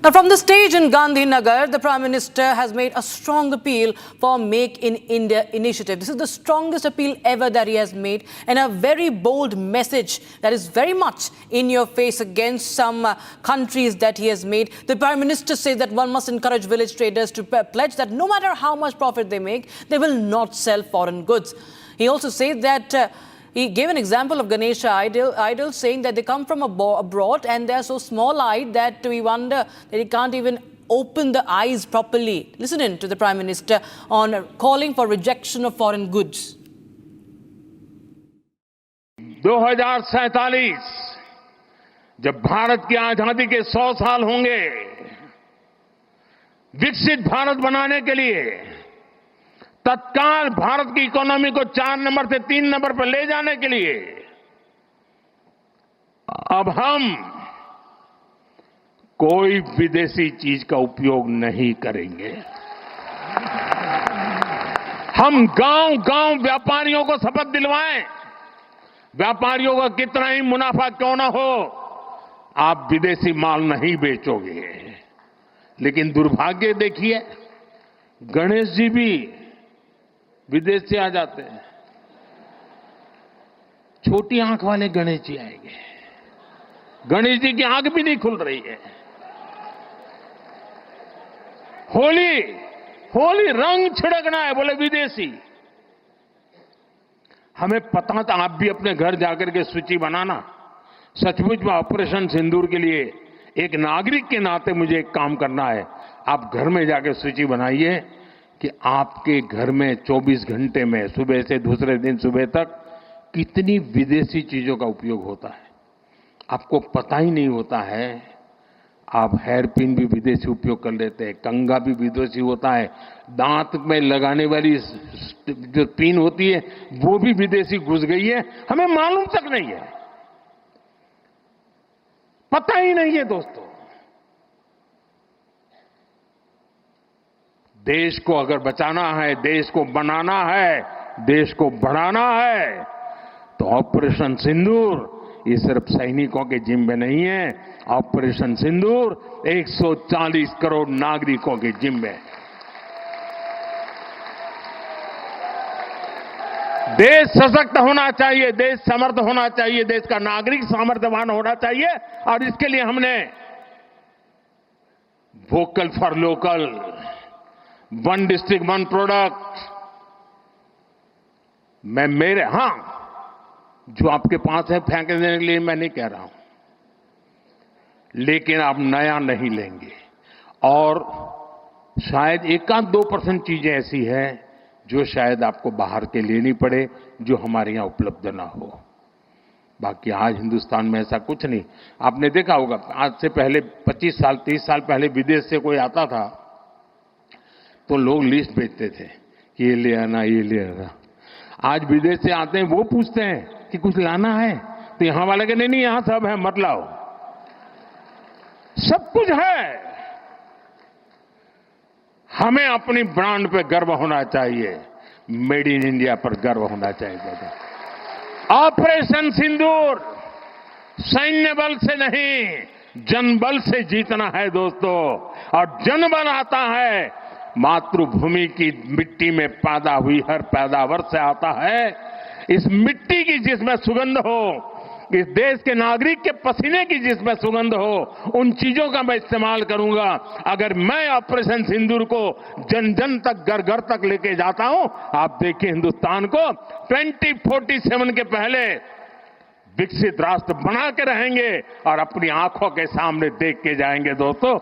Now, from the stage in Gandhinagar, the Prime Minister has made a strong appeal for Make in India initiative. This is the strongest appeal ever that he has made, and a very bold message that is very much in your face against some countries that he has made. The Prime Minister says that one must encourage village traders to pledge that no matter how much profit they make, they will not sell foreign goods. He also said that he gave an example of Ganesha idols, saying that they come from abroad and they are so small-eyed that we wonder that they can't even open the eyes properly. Listen in to the Prime Minister on calling for rejection of foreign goods. 2047 जब भारत की आजादी के 100 साल होंगे, विकसित भारत बनाने के लिए तत्काल भारत की इकोनॉमी को 4 नंबर से 3 नंबर पर ले जाने के लिए अब हम कोई विदेशी चीज का उपयोग नहीं करेंगे। हम गांव-गांव व्यापारियों को शपथ दिलवाएं, व्यापारियों का कितना ही मुनाफा क्यों ना हो, आप विदेशी माल नहीं बेचोगे। लेकिन दुर्भाग्य देखिए, गणेश जी भी विदेश से आ जाते हैं। छोटी आंख वाले गणेश जी आएंगे, गणेश जी की आंख भी नहीं खुल रही है। होली रंग छिड़कना है, बोले विदेशी। हमें पता था, आप भी अपने घर जाकर के सूची बनाना। सचमुच में ऑपरेशन सिंदूर के लिए एक नागरिक के नाते मुझे एक काम करना है। आप घर में जाकर सूची बनाइए कि आपके घर में 24 घंटे में सुबह से दूसरे दिन सुबह तक कितनी विदेशी चीजों का उपयोग होता है। आपको पता ही नहीं होता है। आप हेयर पिन भी विदेशी उपयोग कर लेते हैं, कंघा भी विदेशी होता है, दांत में लगाने वाली जो पिन होती है वो भी विदेशी घुस गई है, हमें मालूम तक नहीं है, पता ही नहीं है। दोस्तों, देश को अगर बचाना है, देश को बनाना है, देश को बढ़ाना है, तो ऑपरेशन सिंदूर ये सिर्फ सैनिकों के जिम्मे नहीं है। ऑपरेशन सिंदूर 140 करोड़ नागरिकों के जिम्मे है। देश सशक्त होना चाहिए, देश समर्थ होना चाहिए, देश का नागरिक सामर्थ्यवान होना चाहिए, और इसके लिए हमने vocal for local, one district one product, मैं मेरे जो आपके पास है फेंक देने के लिए मैं नहीं कह रहा हूं, लेकिन आप नया नहीं लेंगे। और शायद 1-2% चीजें ऐसी हैं जो शायद आपको बाहर के लेनी पड़े, जो हमारे यहां उपलब्ध ना हो। बाकी आज हिंदुस्तान में ऐसा कुछ नहीं। आपने देखा होगा, आज से पहले 25 साल 30 साल पहले विदेश से कोई आता था तो लोग लिस्ट भेजते थे कि ये ले आना, ये ले आना। आज विदेश से आते हैं, वो पूछते हैं कि कुछ लाना है, तो यहां वाले के नहीं, यहां सब है, मत लाओ, सब कुछ है। हमें अपनी ब्रांड पे गर्व होना चाहिए, मेड इन इंडिया पर गर्व होना चाहिए। ऑपरेशन सिंदूर सैन्य बल से नहीं, जनबल से जीतना है दोस्तों, और जनबल आता है मातृभूमि की मिट्टी में पैदा हुई हर पैदावार से आता है। इस मिट्टी की जिसमें सुगंध हो, इस देश के नागरिक के पसीने की जिसमें सुगंध हो, उन चीजों का मैं इस्तेमाल करूंगा। अगर मैं ऑपरेशन सिंदूर को जन जन तक, घर घर तक लेके जाता हूं, आप देखिए हिंदुस्तान को 2047 के पहले विकसित राष्ट्र बना के रहेंगे और अपनी आंखों के सामने देख के जाएंगे दोस्तों।